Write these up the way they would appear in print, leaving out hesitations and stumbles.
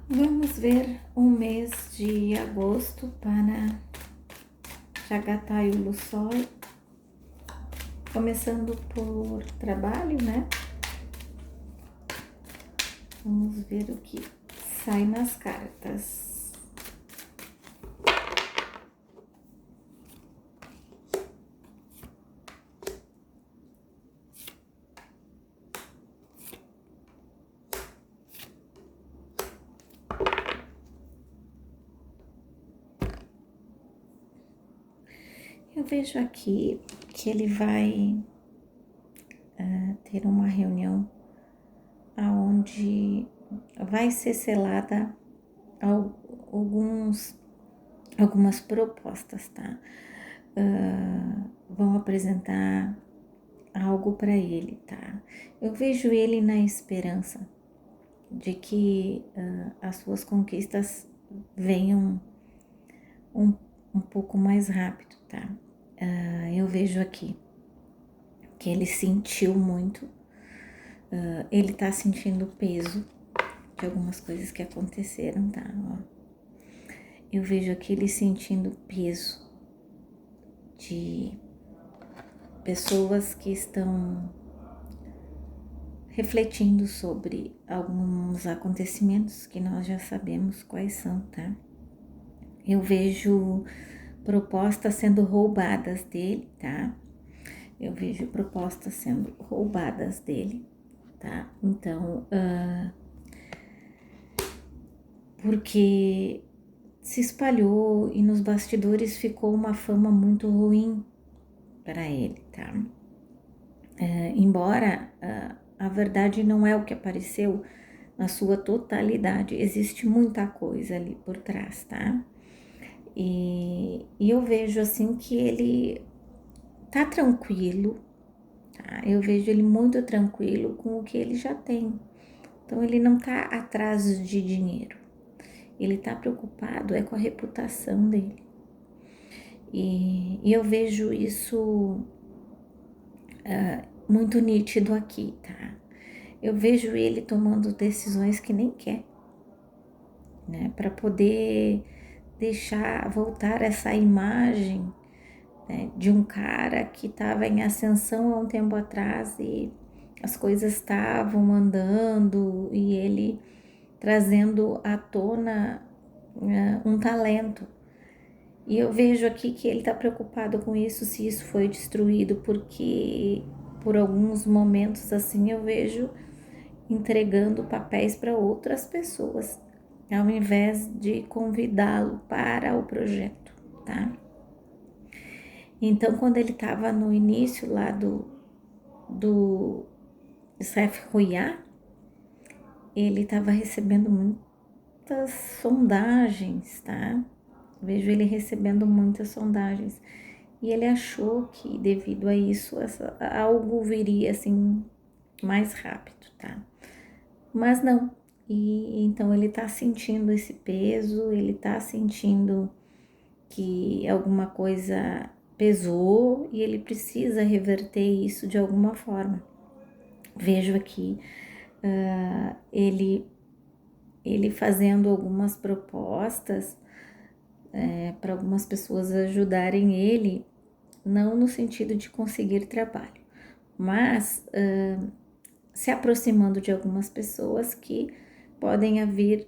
Vamos ver o mês de agosto para Jagatai e Lussói, começando por trabalho, né? Vamos ver o que sai nas cartas. Eu vejo aqui que ele vai ter uma reunião onde vai ser selada algumas propostas, tá? Vão apresentar algo para ele, tá? Eu vejo ele na esperança de que as suas conquistas venham um pouco mais rápido, tá? Eu vejo aqui que ele sentiu muito, ele tá sentindo o peso de algumas coisas que aconteceram, tá? Ó. Eu vejo aqui ele sentindo o peso de pessoas que estão refletindo sobre alguns acontecimentos que nós já sabemos quais são, tá? Eu vejo propostas sendo roubadas dele, tá? Eu vejo propostas sendo roubadas dele, tá? Então, porque se espalhou e nos bastidores ficou uma fama muito ruim para ele, tá? Embora a verdade não é o que apareceu na sua totalidade, existe muita coisa ali por trás, tá? E eu vejo assim que ele tá tranquilo, tá? Eu vejo ele muito tranquilo com o que ele já tem. Então ele não tá atrás de dinheiro. Ele tá preocupado com a reputação dele. E eu vejo isso muito nítido aqui, tá? Eu vejo ele tomando decisões que nem quer, né? Para poder deixar voltar essa imagem, né, de um cara que estava em ascensão há um tempo atrás e as coisas estavam andando e ele trazendo à tona um talento. E eu vejo aqui que ele está preocupado com isso, se isso foi destruído, porque por alguns momentos assim eu vejo entregando papéis para outras pessoas, ao invés de convidá-lo para o projeto, tá? Então, quando ele estava no início lá do Seth Ruyá, ele estava recebendo muitas sondagens, tá? Vejo ele recebendo muitas sondagens. E ele achou que devido a isso, algo viria assim mais rápido, tá? Mas não. E então ele tá sentindo esse peso, ele tá sentindo que alguma coisa pesou e ele precisa reverter isso de alguma forma. Vejo aqui ele fazendo algumas propostas para algumas pessoas ajudarem ele, não no sentido de conseguir trabalho, mas se aproximando de algumas pessoas que podem vir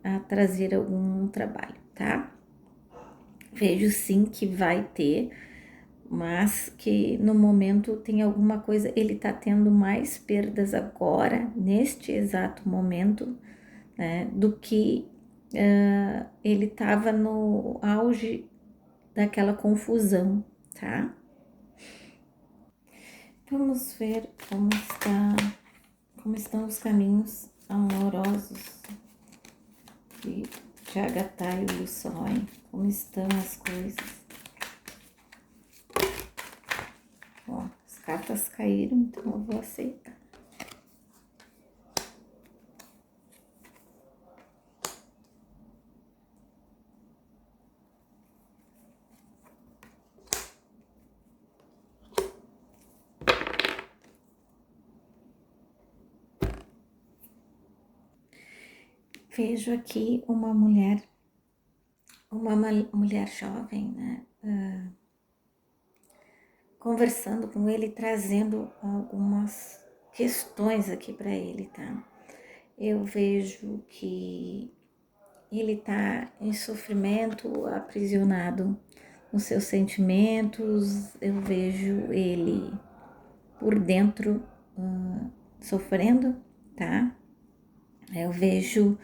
a trazer algum trabalho, tá? Vejo sim que vai ter, mas que no momento tem alguma coisa, ele tá tendo mais perdas agora, neste exato momento, né, do que ele tava no auge daquela confusão, tá? Vamos ver como estão os caminhos amorosos de Jagatai e Lussói, como estão as coisas. Ó, as cartas caíram, então eu vou aceitar. Vejo aqui uma mulher jovem, né? Conversando com ele, trazendo algumas questões aqui para ele, tá? Eu vejo que ele tá em sofrimento, aprisionado nos seus sentimentos. Eu vejo ele por dentro sofrendo, tá? Eu vejo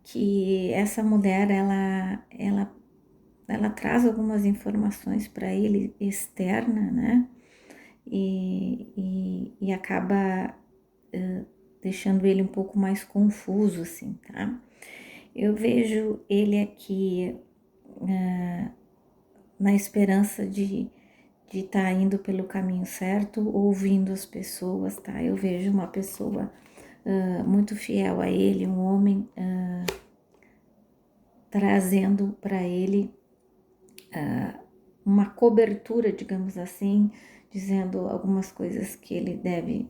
que essa mulher, ela traz algumas informações para ele externa, né? E acaba deixando ele um pouco mais confuso, assim, tá? Eu vejo ele aqui na esperança de estar indo pelo caminho certo, ouvindo as pessoas, tá? Eu vejo uma pessoa muito fiel a ele, um homem trazendo para ele uma cobertura, digamos assim, dizendo algumas coisas que ele deve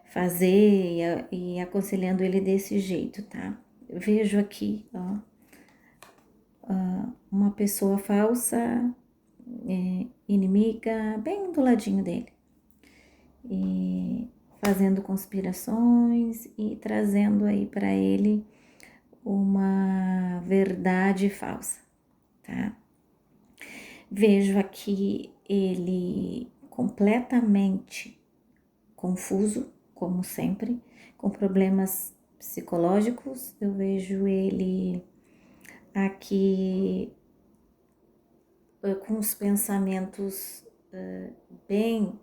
fazer e aconselhando ele desse jeito, tá? Eu vejo aqui, ó, uma pessoa falsa, inimiga, bem do ladinho dele, e fazendo conspirações e trazendo aí para ele uma verdade falsa, tá? Vejo aqui ele completamente confuso, como sempre, com problemas psicológicos. Eu vejo ele aqui com os pensamentos bem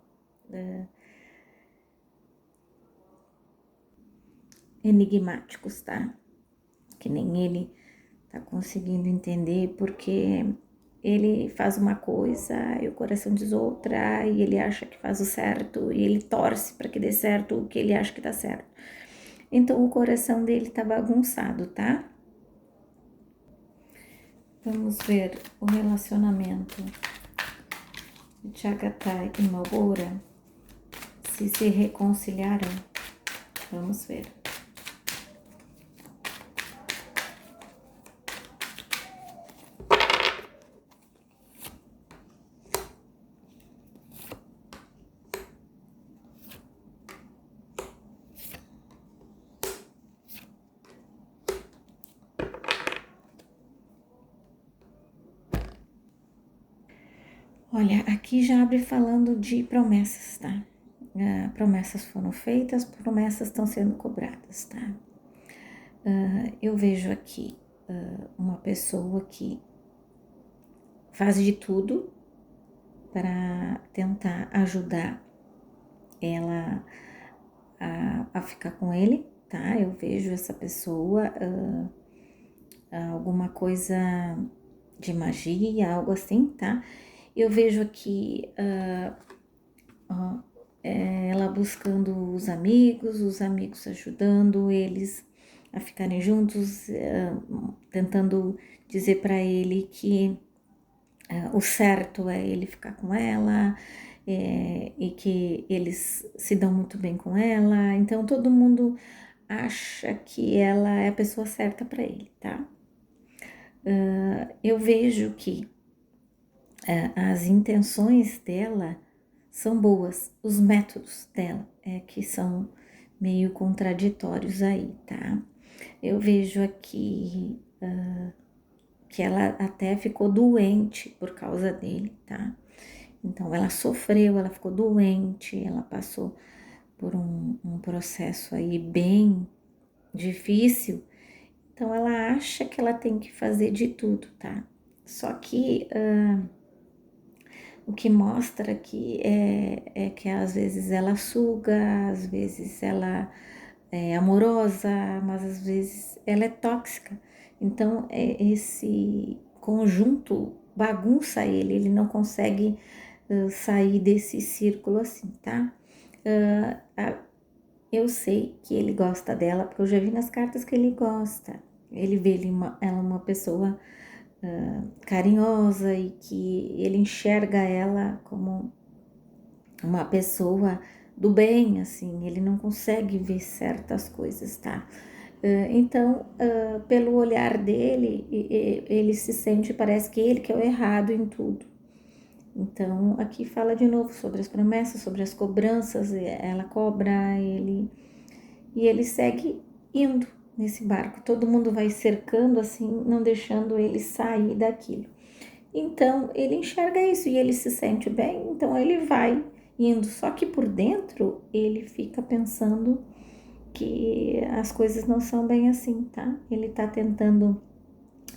enigmáticos, tá? Que nem ele tá conseguindo entender, porque ele faz uma coisa e o coração diz outra, e ele acha que faz o certo, e ele torce para que dê certo o que ele acha que tá certo. Então o coração dele tá bagunçado, tá? Vamos ver o relacionamento de Chagatai e Malbora, se reconciliaram. Vamos ver. Olha, aqui já abre falando de promessas, tá? Promessas foram feitas, promessas estão sendo cobradas, tá? Eu vejo aqui uma pessoa que faz de tudo para tentar ajudar ela a ficar com ele, tá? Eu vejo essa pessoa, alguma coisa de magia, algo assim, tá? Eu vejo aqui ela buscando os amigos ajudando eles a ficarem juntos, tentando dizer para ele que o certo é ele ficar com ela, e que eles se dão muito bem com ela. Então todo mundo acha que ela é a pessoa certa para ele, tá? Eu vejo que as intenções dela são boas, os métodos dela é que são meio contraditórios aí, tá? Eu vejo aqui que ela até ficou doente por causa dele, tá? Então ela sofreu, ela ficou doente, ela passou por um processo aí bem difícil. Então ela acha que ela tem que fazer de tudo, tá? Só que o que mostra aqui é que às vezes ela suga, às vezes ela é amorosa, mas às vezes ela é tóxica. Então esse conjunto bagunça ele não consegue sair desse círculo assim, tá? Eu sei que ele gosta dela, porque eu já vi nas cartas que ele gosta. Ele vê ela uma pessoa carinhosa e que ele enxerga ela como uma pessoa do bem, assim, ele não consegue ver certas coisas, tá? Então, pelo olhar dele, ele se sente, parece que ele que é o errado em tudo. Então, aqui fala de novo sobre as promessas, sobre as cobranças, ela cobra ele, e ele segue indo nesse barco. Todo mundo vai cercando assim, não deixando ele sair daquilo. Então, ele enxerga isso e ele se sente bem, então ele vai indo. Só que por dentro, ele fica pensando que as coisas não são bem assim, tá? Ele tá tentando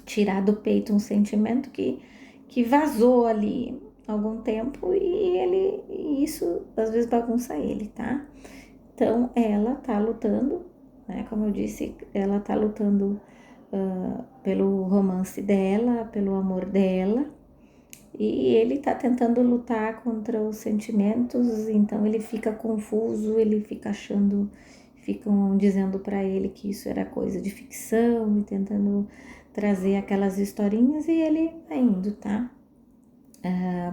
tirar do peito um sentimento que vazou ali há algum tempo e isso às vezes bagunça ele, tá? Então ela tá lutando, né? Como eu disse, ela tá lutando pelo romance dela, pelo amor dela, e ele tá tentando lutar contra os sentimentos, então ele fica confuso, ele fica achando, ficam dizendo para ele que isso era coisa de ficção e tentando trazer aquelas historinhas e ele vai indo, tá?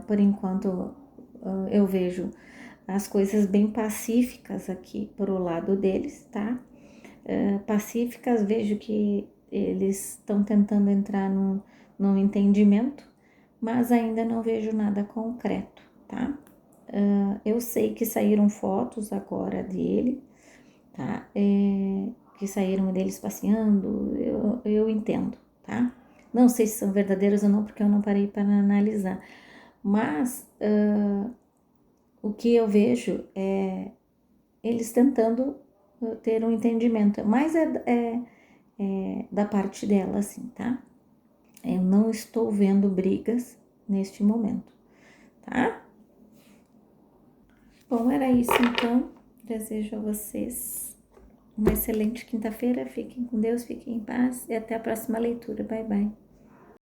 Por enquanto eu vejo as coisas bem pacíficas aqui pro lado deles, tá? Pacíficas, vejo que eles estão tentando entrar num entendimento, mas ainda não vejo nada concreto, tá? Eu sei que saíram fotos agora dele, tá? Que saíram deles passeando, eu entendo, tá? Não sei se são verdadeiras ou não, porque eu não parei para analisar, mas o que eu vejo é eles tentando ter um entendimento, mas é da parte dela, assim, tá? Eu não estou vendo brigas neste momento, tá? Bom, era isso então. Desejo a vocês uma excelente quinta-feira. Fiquem com Deus, fiquem em paz e até a próxima leitura. Bye, bye.